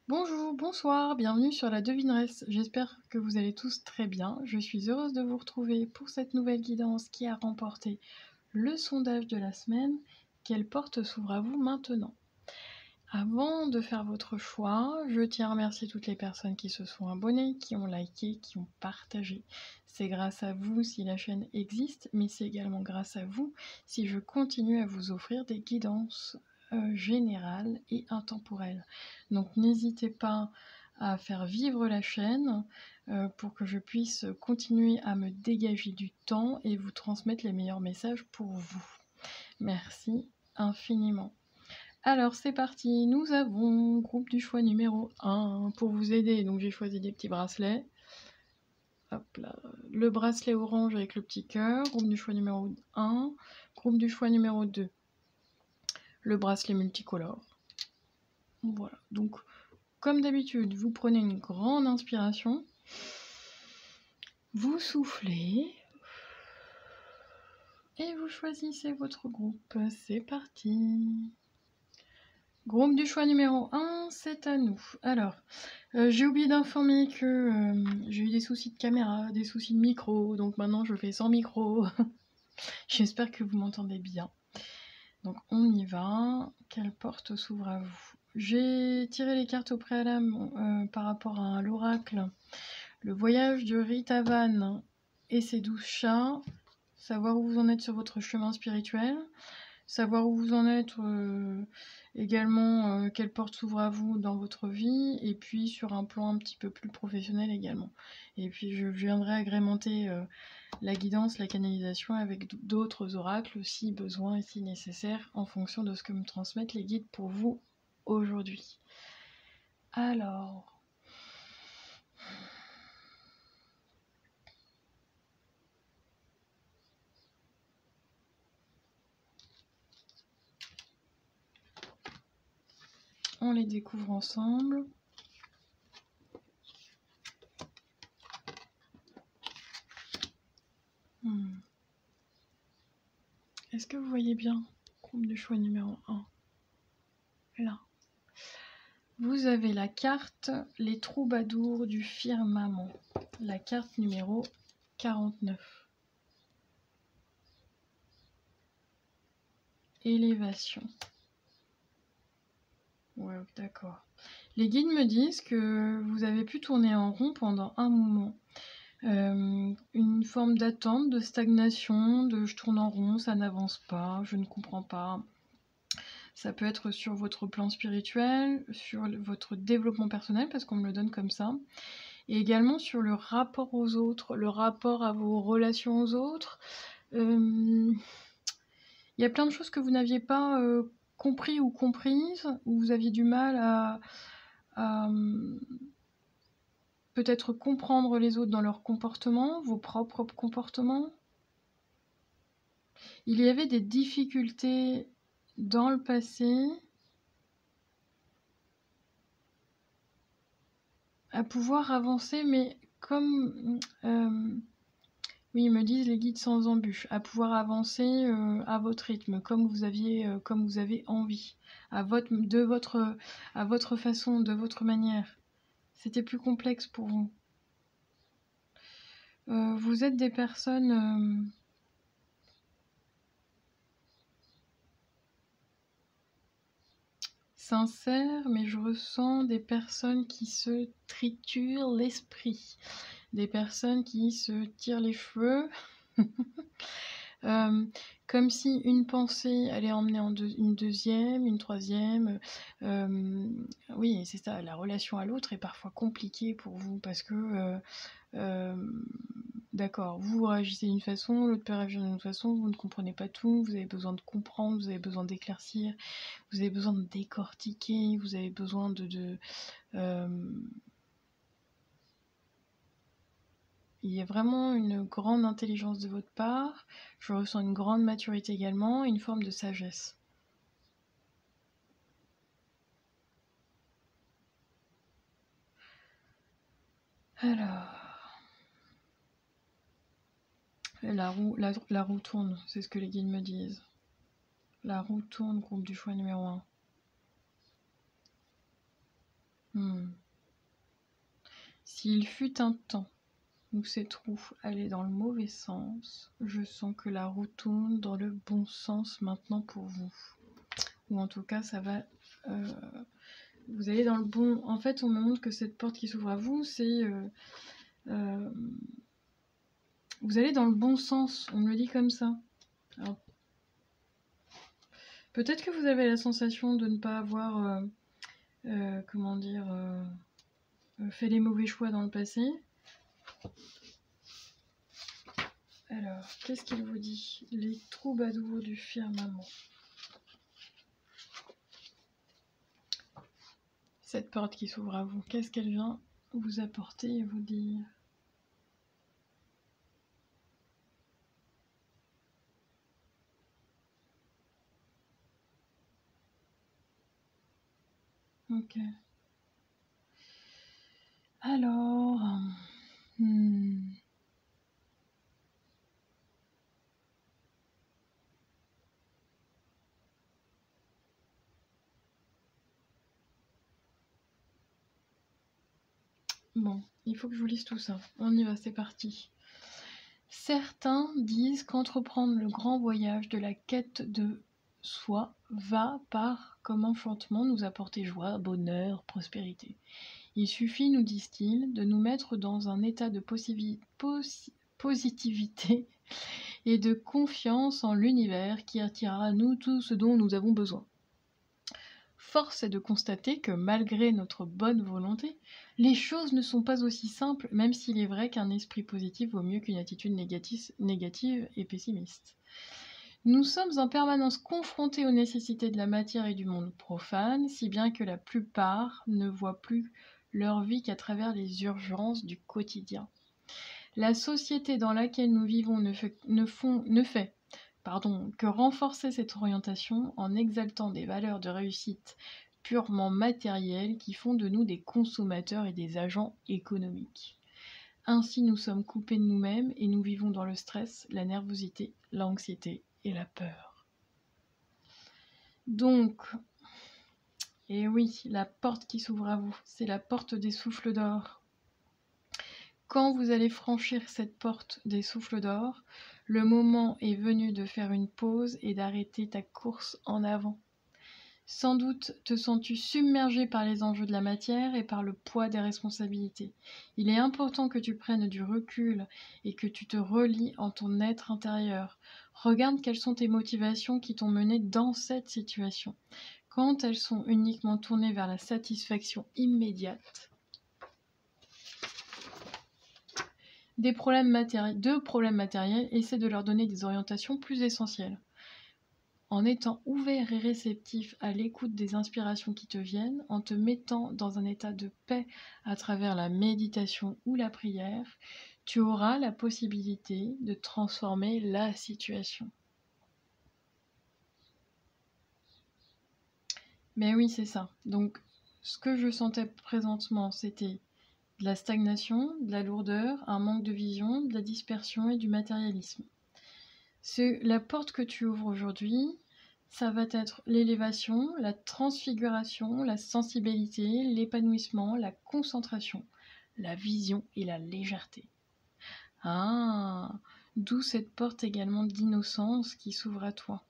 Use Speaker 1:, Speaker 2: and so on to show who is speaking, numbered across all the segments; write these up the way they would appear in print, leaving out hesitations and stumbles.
Speaker 1: Bonjour, bonsoir, bienvenue sur la devineresse. J'espère que vous allez tous très bien. Je suis heureuse de vous retrouver pour cette nouvelle guidance qui a remporté le sondage de la semaine. Quelle porte s'ouvre à vous maintenant? Avant de faire votre choix, je tiens à remercier toutes les personnes qui se sont abonnées, qui ont liké, qui ont partagé. C'est grâce à vous si la chaîne existe, mais c'est également grâce à vous si je continue à vous offrir des guidances générales et intemporelles. Donc n'hésitez pas à faire vivre la chaîne pour que je puisse continuer à me dégager du temps et vous transmettre les meilleurs messages pour vous. Merci infiniment. Alors c'est parti, nous avons groupe du choix numéro 1 pour vous aider. Donc j'ai choisi des petits bracelets. Hop là, le bracelet orange avec le petit cœur, groupe du choix numéro 1, groupe du choix numéro 2, le bracelet multicolore. Voilà, donc comme d'habitude, vous prenez une grande inspiration, vous soufflez et vous choisissez votre groupe. C'est parti. Groupe du choix numéro 1, c'est à nous. Alors, j'ai oublié d'informer que j'ai eu des soucis de caméra, des soucis de micro, donc maintenant je fais sans micro. J'espère que vous m'entendez bien. Donc on y va. Quelle porte s'ouvre à vous? J'ai tiré les cartes au préalable par rapport à l'oracle. Le voyage de Rita Van et ses 12 chats. Savoir où vous en êtes sur votre chemin spirituel. Savoir où vous en êtes également, quelle porte s'ouvre à vous dans votre vie, et puis sur un plan un petit peu plus professionnel également. Et puis je viendrai agrémenter la guidance, la canalisation avec d'autres oracles si besoin et si nécessaire en fonction de ce que me transmettent les guides pour vous aujourd'hui. Alors... on les découvre ensemble. Est-ce que vous voyez bien? Groupe de choix numéro 1. Là. Vous avez la carte Les Troubadours du Firmament. La carte numéro 49. Élévation. Ouais, d'accord. Les guides me disent que vous avez pu tourner en rond pendant un moment. Une forme d'attente, de stagnation, de je tourne en rond, ça n'avance pas, je ne comprends pas. Ça peut être sur votre plan spirituel, sur votre développement personnel, parce qu'on me le donne comme ça. Et également sur le rapport aux autres, le rapport à vos relations aux autres. Il y a plein de choses que vous n'aviez pas compris ou comprises, où vous aviez du mal à peut-être comprendre les autres dans leur comportement, vos propres comportements. Il y avait des difficultés dans le passé à pouvoir avancer, mais comme... oui, ils me disent les guides sans embûches, à pouvoir avancer à votre rythme, comme vous avez envie, à votre façon, de votre manière. C'était plus complexe pour vous. Vous êtes des personnes sincères, mais je ressens des personnes qui se triturent l'esprit, des personnes qui se tirent les cheveux. Comme si une pensée allait emmener une deuxième, une troisième. Oui, c'est ça, la relation à l'autre est parfois compliquée pour vous parce que, d'accord, vous réagissez d'une façon, l'autre peut réagir d'une autre façon, vous ne comprenez pas tout, vous avez besoin de comprendre, vous avez besoin d'éclaircir, vous avez besoin de décortiquer, vous avez besoin il y a vraiment une grande intelligence de votre part, je ressens une grande maturité également, et une forme de sagesse. Alors... La roue tourne, c'est ce que les guides me disent. La roue tourne, groupe du choix numéro 1. S'il fut un temps où cette roue allait dans le mauvais sens, je sens que la roue tourne dans le bon sens maintenant pour vous. Ou en tout cas, ça va... vous allez dans le bon... En fait, on me montre que cette porte qui s'ouvre à vous, c'est... vous allez dans le bon sens, on me le dit comme ça. Alors, peut-être que vous avez la sensation de ne pas avoir... comment dire... fait les mauvais choix dans le passé. Alors, qu'est-ce qu'il vous dit? Les troubadours du firmament. Cette porte qui s'ouvre à vous, qu'est-ce qu'elle vient vous apporter et vous dire? Ok. Alors... Bon, il faut que je vous lise tout ça. On y va, c'est parti. Certains disent qu'entreprendre le grand voyage de la quête de soi va par comme enchantement nous apporter joie, bonheur, prospérité. Il suffit, nous disent-ils, de nous mettre dans un état de positivité et de confiance en l'univers qui attirera à nous tout ce dont nous avons besoin. Force est de constater que malgré notre bonne volonté, les choses ne sont pas aussi simples, même s'il est vrai qu'un esprit positif vaut mieux qu'une attitude négative et pessimiste. Nous sommes en permanence confrontés aux nécessités de la matière et du monde profane, si bien que la plupart ne voient plus leur vie qu'à travers les urgences du quotidien. La société dans laquelle nous vivons ne fait que renforcer cette orientation en exaltant des valeurs de réussite purement matérielles qui font de nous des consommateurs et des agents économiques. Ainsi, nous sommes coupés de nous-mêmes et nous vivons dans le stress, la nervosité, l'anxiété et la peur. Donc, et oui, la porte qui s'ouvre à vous, c'est la porte des souffles d'or. Quand vous allez franchir cette porte des souffles d'or, le moment est venu de faire une pause et d'arrêter ta course en avant. Sans doute te sens-tu submergé par les enjeux de la matière et par le poids des responsabilités. Il est important que tu prennes du recul et que tu te relies en ton être intérieur. Regarde quelles sont tes motivations qui t'ont mené dans cette situation. Quand elles sont uniquement tournées vers la satisfaction immédiate, deux problèmes matériels, essaie de leur donner des orientations plus essentielles. En étant ouvert et réceptif à l'écoute des inspirations qui te viennent, en te mettant dans un état de paix à travers la méditation ou la prière, tu auras la possibilité de transformer la situation. Mais oui, c'est ça. Donc, ce que je sentais présentement, c'était de la stagnation, de la lourdeur, un manque de vision, de la dispersion et du matérialisme. La porte que tu ouvres aujourd'hui, ça va être l'élévation, la transfiguration, la sensibilité, l'épanouissement, la concentration, la vision et la légèreté. Ah, d'où cette porte également d'innocence qui s'ouvre à toi.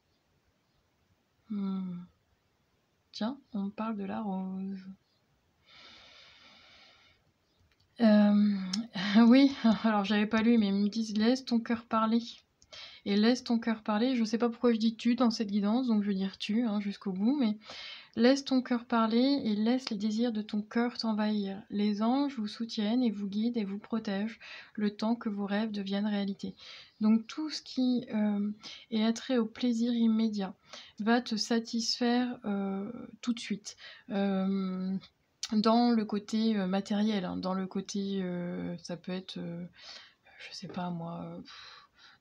Speaker 1: Tiens, on parle de la rose. Oui, alors j'avais pas lu, mais ils me disent laisse ton cœur parler. Et laisse ton cœur parler. Je sais pas pourquoi je dis tu dans cette guidance, donc je veux dire tu jusqu'au bout, mais laisse ton cœur parler et laisse les désirs de ton cœur t'envahir. Les anges vous soutiennent et vous guident et vous protègent le temps que vos rêves deviennent réalité. Donc tout ce qui est attrait au plaisir immédiat va te satisfaire tout de suite. Dans le côté matériel, dans le côté, ça peut être, je sais pas moi,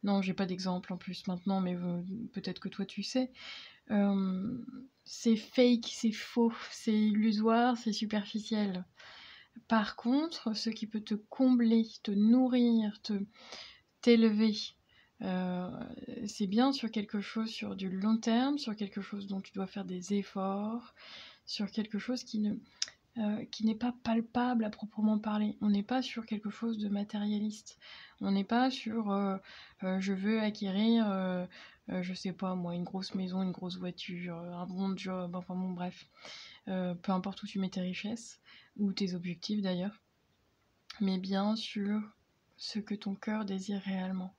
Speaker 1: non, j'ai pas d'exemple en plus maintenant, mais peut-être que toi tu sais. C'est fake, c'est faux, c'est illusoire, c'est superficiel. Par contre, ce qui peut te combler, te nourrir, t'élever, c'est bien sur quelque chose sur du long terme, sur quelque chose dont tu dois faire des efforts, sur quelque chose qui ne... qui n'est pas palpable à proprement parler. On n'est pas sur quelque chose de matérialiste. On n'est pas sur je veux acquérir, je sais pas moi, une grosse maison, une grosse voiture, un bon job, enfin bon bref. Peu importe où tu mets tes richesses, ou tes objectifs d'ailleurs, mais bien sur ce que ton cœur désire réellement.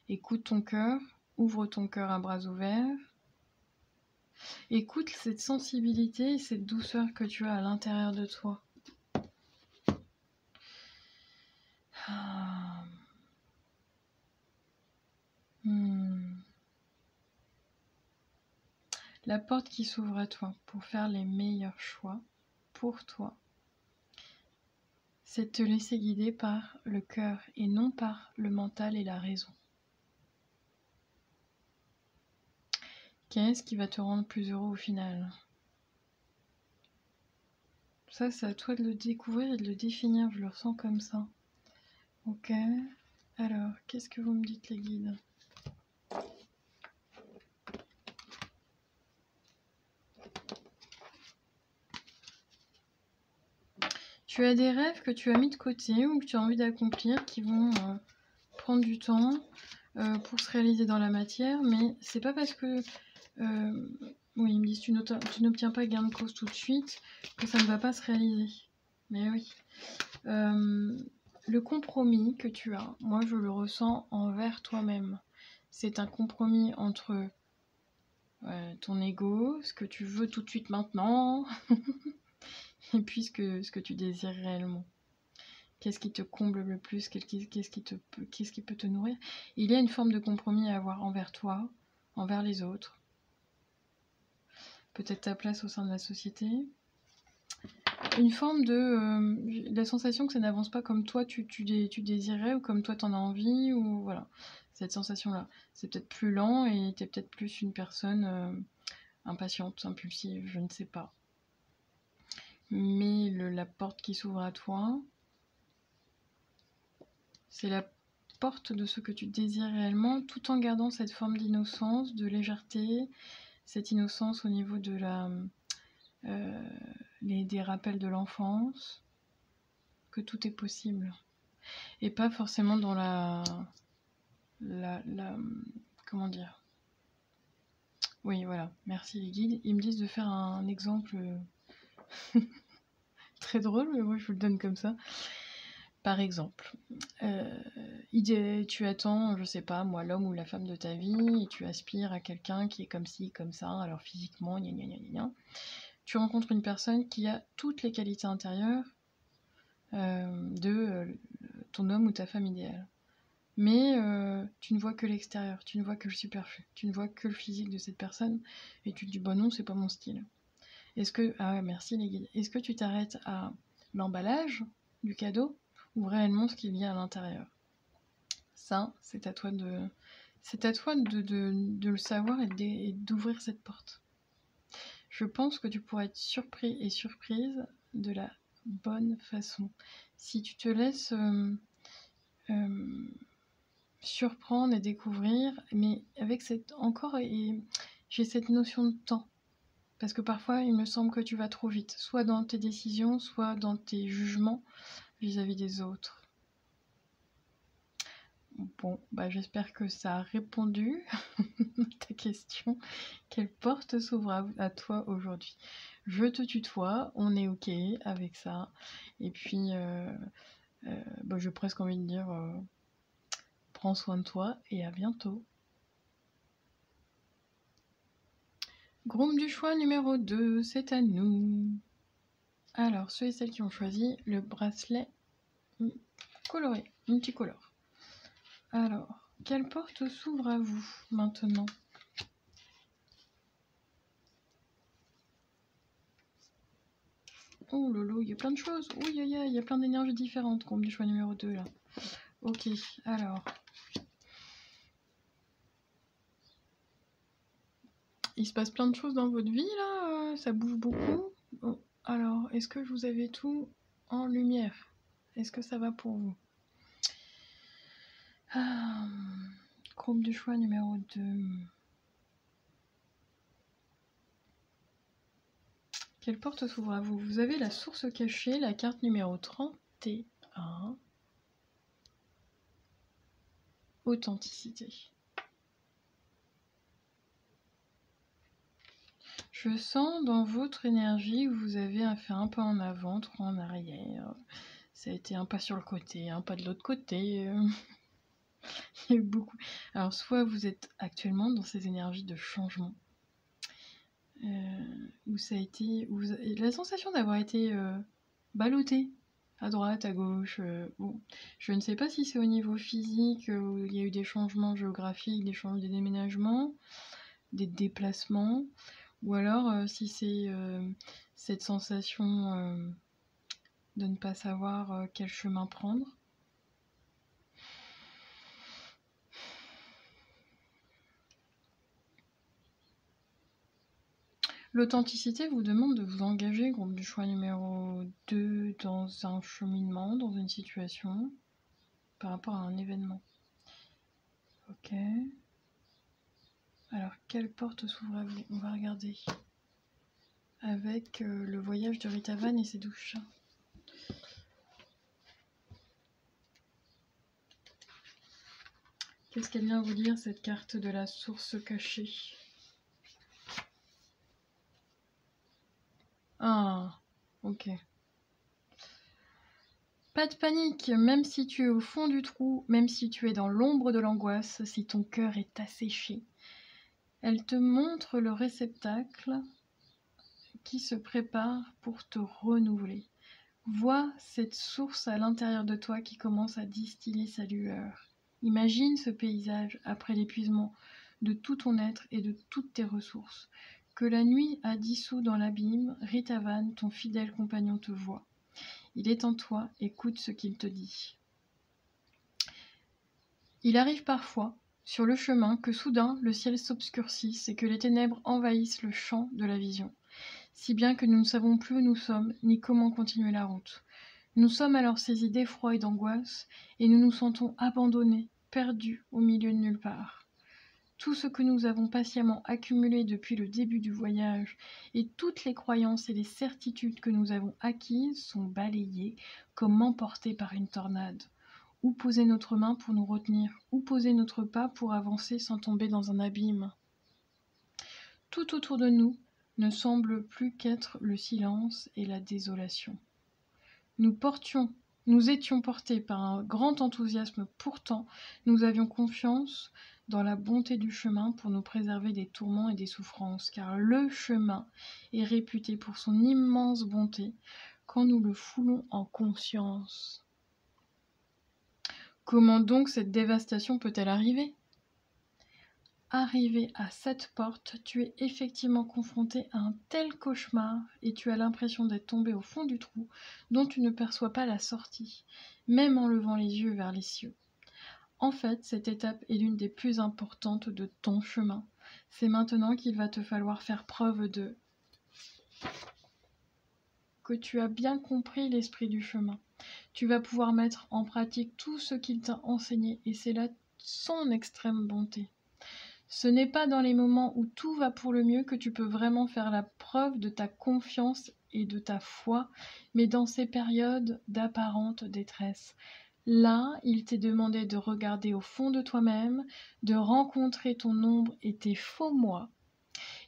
Speaker 1: Écoute ton cœur, ouvre ton cœur à bras ouverts, écoute cette sensibilité et cette douceur que tu as à l'intérieur de toi. Ah. La porte qui s'ouvre à toi pour faire les meilleurs choix pour toi, c'est de te laisser guider par le cœur et non par le mental et la raison. Qu'est-ce qui va te rendre plus heureux au final? Ça, c'est à toi de le découvrir et de le définir, je le ressens comme ça. Ok. Alors, qu'est-ce que vous me dites les guides? Tu as des rêves que tu as mis de côté ou que tu as envie d'accomplir qui vont prendre du temps pour se réaliser dans la matière, mais c'est pas parce que oui, ils me disent tu n'obtiens pas gain de cause tout de suite que ça ne va pas se réaliser. Mais oui. Le compromis que tu as, moi je le ressens envers toi-même. C'est un compromis entre ton ego, ce que tu veux tout de suite maintenant, et puis ce que tu désires réellement. Qu'est-ce qui te comble le plus? Qu'est-ce qui peut te nourrir? Il y a une forme de compromis à avoir envers toi, envers les autres. Peut-être ta place au sein de la société. Une forme de... la sensation que ça n'avance pas comme toi tu désirais ou comme toi t'en as envie, ou voilà. Cette sensation-là. C'est peut-être plus lent et t'es peut-être plus une personne impatiente, impulsive, je ne sais pas. Mais la porte qui s'ouvre à toi, c'est la porte de ce que tu désires réellement, tout en gardant cette forme d'innocence, de légèreté, cette innocence au niveau de des rappels de l'enfance, que tout est possible. Et pas forcément dans comment dire? Oui, voilà, merci les guides. Ils me disent de faire un exemple très drôle, mais moi je vous le donne comme ça. Par exemple, tu attends, je sais pas, moi, l'homme ou la femme de ta vie, et tu aspires à quelqu'un qui est comme ci, comme ça, alors physiquement, gna gna gna gna. Tu rencontres une personne qui a toutes les qualités intérieures de ton homme ou ta femme idéale. Mais tu ne vois que l'extérieur, tu ne vois que le superflu, tu ne vois que le physique de cette personne, et tu te dis, bah non, c'est pas mon style. Ah ouais, merci les guides. Est-ce que tu t'arrêtes à l'emballage du cadeau, ou réellement ce qu'il y a à l'intérieur? Ça, c'est à toi de le savoir et d'ouvrir cette porte. Je pense que tu pourras être surpris et surprise de la bonne façon. Si tu te laisses surprendre et découvrir, mais avec j'ai cette notion de temps. Parce que parfois, il me semble que tu vas trop vite, soit dans tes décisions, soit dans tes jugements vis-à-vis des autres. Bon, bah j'espère que ça a répondu à ta question. Quelle porte s'ouvre à toi aujourd'hui? Je te tutoie, on est ok avec ça. Et puis, bah, j'ai presque envie de dire, prends soin de toi et à bientôt. Groupe du choix numéro 2, c'est à nous. Alors, ceux et celles qui ont choisi le bracelet coloré, multicolore. Alors, quelle porte s'ouvre à vous maintenant? Oh lolo, il y a plein de choses. Oui, il y a plein d'énergies différentes, groupe du choix numéro 2 là. Ok, alors. Il se passe plein de choses dans votre vie là, ça bouge beaucoup. Oh, alors, est-ce que vous avez tout en lumière? Est-ce que ça va pour vous? Groupe du choix numéro 2. Quelle porte s'ouvre à vous? Vous avez la source cachée, la carte numéro 31. Authenticité. Je sens dans votre énergie que vous avez fait un pas en avant, 3 en arrière. Ça a été un pas sur le côté, un pas de l'autre côté. Il y a eu beaucoup. Alors, soit vous êtes actuellement dans ces énergies de changement, où ça a été, où vous avez la sensation d'avoir été ballotté à droite, à gauche. Bon, je ne sais pas si c'est au niveau physique, où il y a eu des changements géographiques, des déménagements, des déplacements, ou alors si c'est cette sensation de ne pas savoir quel chemin prendre. L'authenticité vous demande de vous engager, groupe du choix numéro 2, dans un cheminement, dans une situation, par rapport à un événement. Ok. Alors, quelle porte s'ouvre à vous? On va regarder. Avec le voyage de Rita Van et ses douches. Qu'est-ce qu'elle vient vous dire, cette carte de la source cachée? Ah, ok. Pas de panique, même si tu es au fond du trou, même si tu es dans l'ombre de l'angoisse, si ton cœur est asséché. Elle te montre le réceptacle qui se prépare pour te renouveler. Vois cette source à l'intérieur de toi qui commence à distiller sa lueur. Imagine ce paysage après l'épuisement de tout ton être et de toutes tes ressources. Que la nuit a dissous dans l'abîme, Rita Van, ton fidèle compagnon, te voit. Il est en toi, écoute ce qu'il te dit. Il arrive parfois, sur le chemin, que soudain le ciel s'obscurcisse et que les ténèbres envahissent le champ de la vision, si bien que nous ne savons plus où nous sommes, ni comment continuer la route. Nous sommes alors saisis d'effroi et d'angoisse, et nous nous sentons abandonnés, perdus au milieu de nulle part. Tout ce que nous avons patiemment accumulé depuis le début du voyage, et toutes les croyances et les certitudes que nous avons acquises sont balayées comme emportées par une tornade. Où poser notre main pour nous retenir? Où poser notre pas pour avancer sans tomber dans un abîme? Tout autour de nous ne semble plus qu'être le silence et la désolation. Nous étions portés par un grand enthousiasme, pourtant nous avions confiance dans la bonté du chemin pour nous préserver des tourments et des souffrances, car le chemin est réputé pour son immense bonté quand nous le foulons en conscience. Comment donc cette dévastation peut-elle arriver? Arrivé à cette porte, tu es effectivement confronté à un tel cauchemar et tu as l'impression d'être tombé au fond du trou dont tu ne perçois pas la sortie, même en levant les yeux vers les cieux. En fait, cette étape est l'une des plus importantes de ton chemin. C'est maintenant qu'il va te falloir faire preuve que tu as bien compris l'esprit du chemin. Tu vas pouvoir mettre en pratique tout ce qu'il t'a enseigné et c'est là son extrême bonté. Ce n'est pas dans les moments où tout va pour le mieux que tu peux vraiment faire la preuve de ta confiance et de ta foi, mais dans ces périodes d'apparente détresse. Là, il t'est demandé de regarder au fond de toi-même, de rencontrer ton ombre et tes faux moi,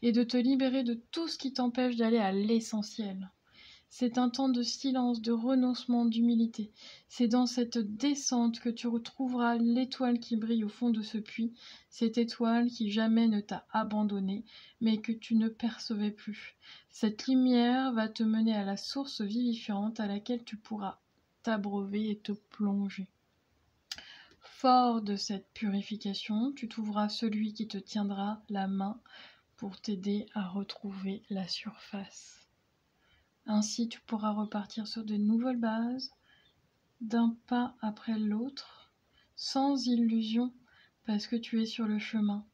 Speaker 1: et de te libérer de tout ce qui t'empêche d'aller à l'essentiel. C'est un temps de silence, de renoncement, d'humilité. C'est dans cette descente que tu retrouveras l'étoile qui brille au fond de ce puits, cette étoile qui jamais ne t'a abandonné, mais que tu ne percevais plus. Cette lumière va te mener à la source vivifiante à laquelle tu pourras t'abreuver et te plonger. Fort de cette purification, tu trouveras celui qui te tiendra la main pour t'aider à retrouver la surface. Ainsi, tu pourras repartir sur de nouvelles bases, d'un pas après l'autre, sans illusion, parce que tu es sur le chemin.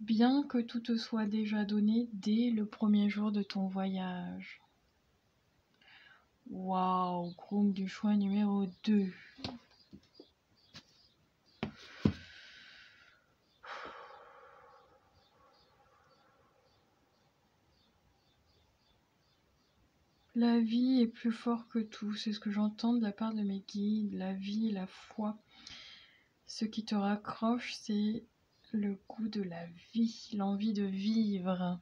Speaker 1: Bien que tout te soit déjà donné dès le premier jour de ton voyage. Waouh, groupe du choix numéro 2. La vie est plus fort que tout, c'est ce que j'entends de la part de mes guides, la vie, la foi. Ce qui te raccroche, c'est le goût de la vie, l'envie de vivre.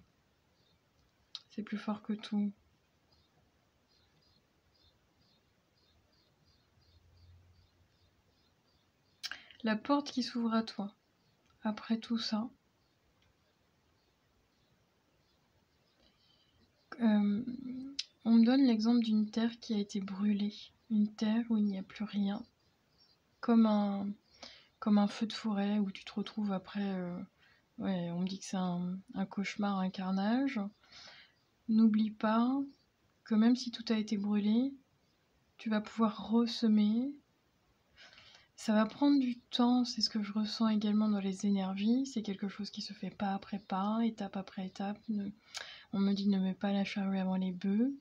Speaker 1: C'est plus fort que tout. La porte qui s'ouvre à toi, après tout ça, on me donne l'exemple d'une terre qui a été brûlée, une terre où il n'y a plus rien, comme un feu de forêt où tu te retrouves après, ouais, on me dit que c'est un cauchemar, un carnage. N'oublie pas que même si tout a été brûlé, tu vas pouvoir ressemer. Ça va prendre du temps, c'est ce que je ressens également dans les énergies, c'est quelque chose qui se fait pas après pas, étape après étape. On me dit ne mets pas la charrue avant les bœufs.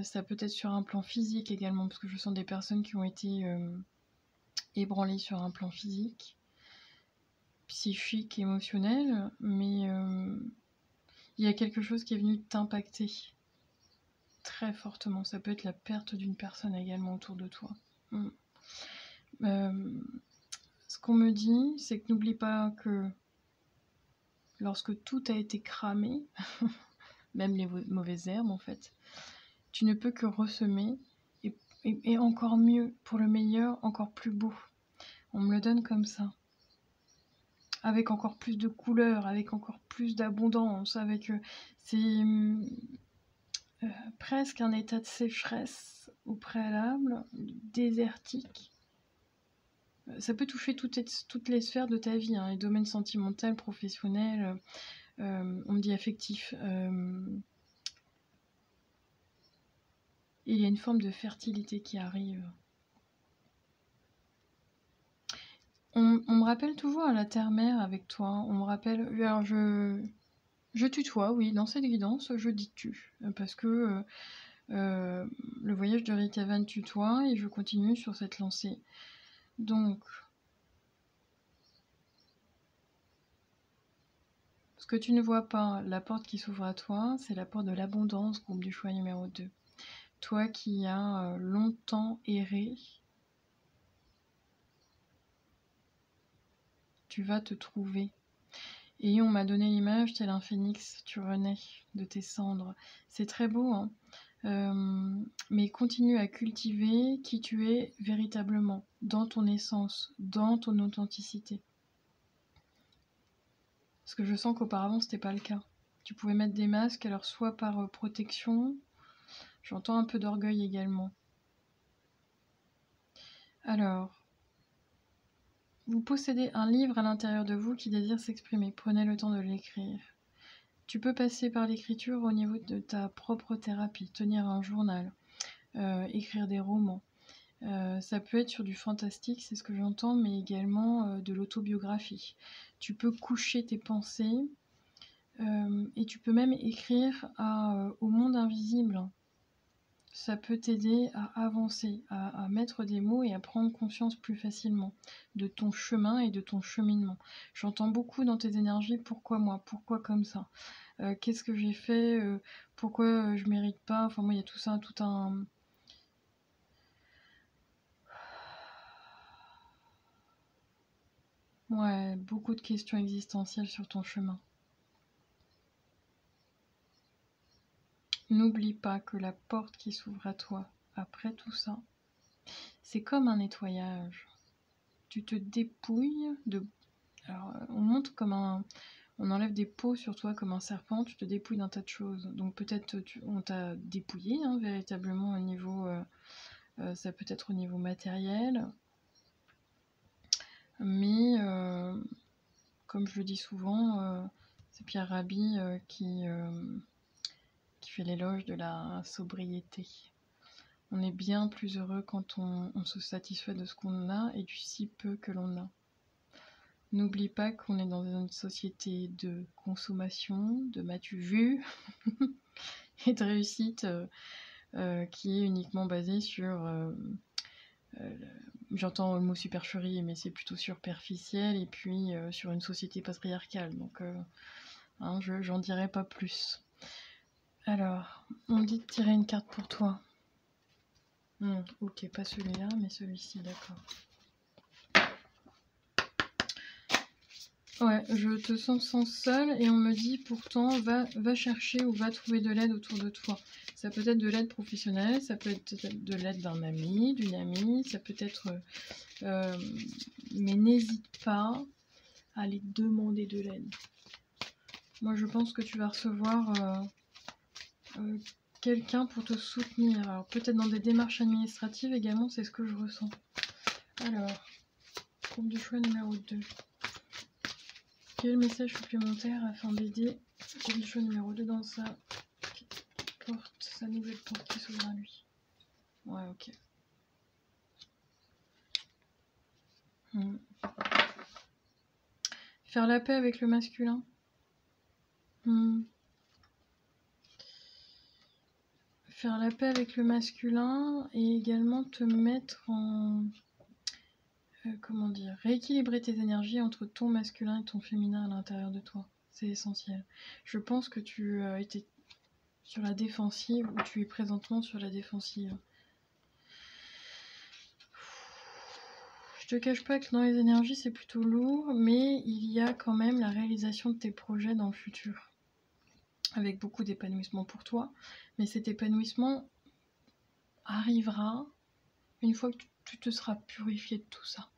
Speaker 1: Ça peut être sur un plan physique également, parce que je sens des personnes qui ont été ébranlées sur un plan physique, psychique, émotionnel, mais il y a quelque chose qui est venu t'impacter très fortement. Ça peut être la perte d'une personne également autour de toi. Ce qu'on me dit, c'est que n'oublie pas que lorsque tout a été cramé, même les mauvaises herbes en fait, tu ne peux que ressemer et encore mieux, pour le meilleur, encore plus beau. On me le donne comme ça. Avec encore plus de couleurs, avec encore plus d'abondance, avec c'est presque un état de sécheresse au préalable, désertique. Ça peut toucher toutes les sphères de ta vie, hein, les domaines sentimentaux, professionnels, on me dit affectif. Il y a une forme de fertilité qui arrive. On me rappelle toujours à la terre-mère avec toi. On me rappelle. Alors je tutoie, oui, dans cette guidance, je dis tu. Parce que le voyage de Rikavan tutoie et je continue sur cette lancée. Donc, ce que tu ne vois pas, la porte qui s'ouvre à toi, c'est la porte de l'abondance, groupe du choix numéro 2. Toi qui as longtemps erré, tu vas te trouver. Et on m'a donné l'image tel un phénix, tu renais de tes cendres. C'est très beau, hein, mais continue à cultiver qui tu es véritablement, dans ton essence, dans ton authenticité. Parce que je sens qu'auparavant, c'était pas le cas. Tu pouvais mettre des masques, alors soit par protection, j'entends un peu d'orgueil également. Alors, vous possédez un livre à l'intérieur de vous qui désire s'exprimer. Prenez le temps de l'écrire. Tu peux passer par l'écriture au niveau de ta propre thérapie, tenir un journal, écrire des romans. Ça peut être sur du fantastique, c'est ce que j'entends, mais également de l'autobiographie. Tu peux coucher tes pensées et tu peux même écrire au monde invisible. Ça peut t'aider à avancer, à mettre des mots et à prendre conscience plus facilement de ton chemin et de ton cheminement. J'entends beaucoup dans tes énergies, pourquoi moi, pourquoi comme ça, qu'est-ce que j'ai fait, pourquoi je mérite pas, enfin moi il y a tout ça, tout un... Ouais, beaucoup de questions existentielles sur ton chemin. N'oublie pas que la porte qui s'ouvre à toi, après tout ça, c'est comme un nettoyage. Tu te dépouilles de... Alors, on montre comme un... On enlève des peaux sur toi comme un serpent, tu te dépouilles d'un tas de choses. Donc peut-être on t'a dépouillé, hein, véritablement au niveau... ça peut être au niveau matériel. Mais, comme je le dis souvent, c'est Pierre Rabhi qui fait l'éloge de la sobriété. On est bien plus heureux quand on se satisfait de ce qu'on a et du si peu que l'on a. N'oublie pas qu'on est dans une société de consommation, de m'as-tu vu et de réussite qui est uniquement basée sur... j'entends le mot supercherie, mais c'est plutôt superficiel, et puis sur une société patriarcale. Donc, hein, j'en dirai pas plus. Alors, on me dit de tirer une carte pour toi. Ok, pas celui-là, mais celui-ci, d'accord. Ouais, je te sens seul et on me dit pourtant va chercher ou va trouver de l'aide autour de toi. Ça peut être de l'aide professionnelle, ça peut être de l'aide d'un ami, d'une amie, ça peut être... mais n'hésite pas à aller demander de l'aide. Moi je pense que tu vas recevoir quelqu'un pour te soutenir. Alors peut-être dans des démarches administratives également, c'est ce que je ressens. Alors, groupe de choix numéro 2. Quel message supplémentaire afin d'aider le groupe de choix numéro 2 dans sa porte, sa nouvelle porte qui s'ouvre à lui. Ouais, ok. Faire la paix avec le masculin. Faire la paix avec le masculin et également te mettre en... comment dire, rééquilibrer tes énergies entre ton masculin et ton féminin à l'intérieur de toi. C'est essentiel. Je pense que tu étais sur la défensive ou tu es présentement sur la défensive. Je te cache pas que dans les énergies c'est plutôt lourd, mais il y a quand même la réalisation de tes projets dans le futur. Avec beaucoup d'épanouissement pour toi. Mais cet épanouissement arrivera une fois que tu te seras purifié de tout ça.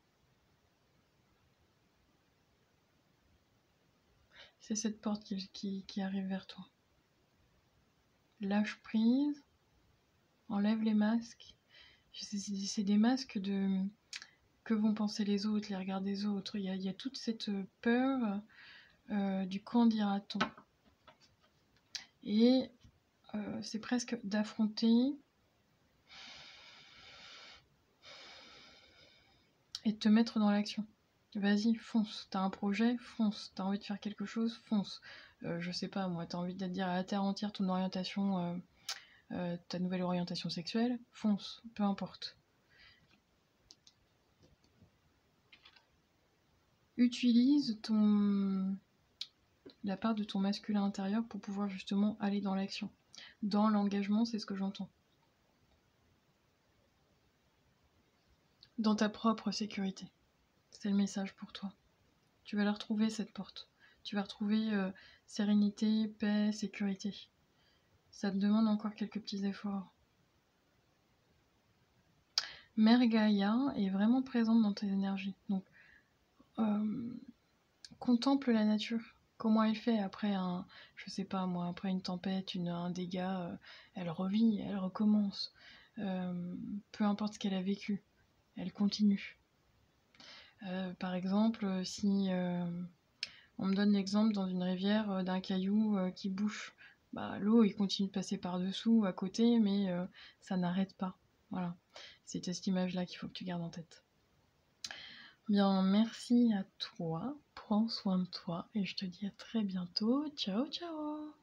Speaker 1: C'est cette porte qui arrive vers toi. Lâche prise, enlève les masques. C'est des masques de que vont penser les autres, les regards des autres. Il y a toute cette peur du quand dira-t-on. Et c'est presque d'affronter et de te mettre dans l'action. Vas-y, fonce. T'as un projet, fonce. T'as envie de faire quelque chose, fonce. Je sais pas, moi, t'as envie de dire à la terre entière ton orientation, ta nouvelle orientation sexuelle, fonce. Peu importe. Utilise la part de ton masculin intérieur pour pouvoir justement aller dans l'action. Dans l'engagement, c'est ce que j'entends. Dans ta propre sécurité. C'est le message pour toi. Tu vas la retrouver, cette porte. Tu vas retrouver sérénité, paix, sécurité. Ça te demande encore quelques petits efforts. Mère Gaïa est vraiment présente dans tes énergies. Donc, contemple la nature. Comment elle fait après je sais pas moi, après une tempête, un dégât, elle revit, elle recommence. Peu importe ce qu'elle a vécu, elle continue. Par exemple, si on me donne l'exemple dans une rivière d'un caillou qui bouche, bah, l'eau il continue de passer par-dessous, à côté, mais ça n'arrête pas. Voilà, c'est cette image-là qu'il faut que tu gardes en tête. Bien, merci à toi, prends soin de toi et je te dis à très bientôt. Ciao, ciao!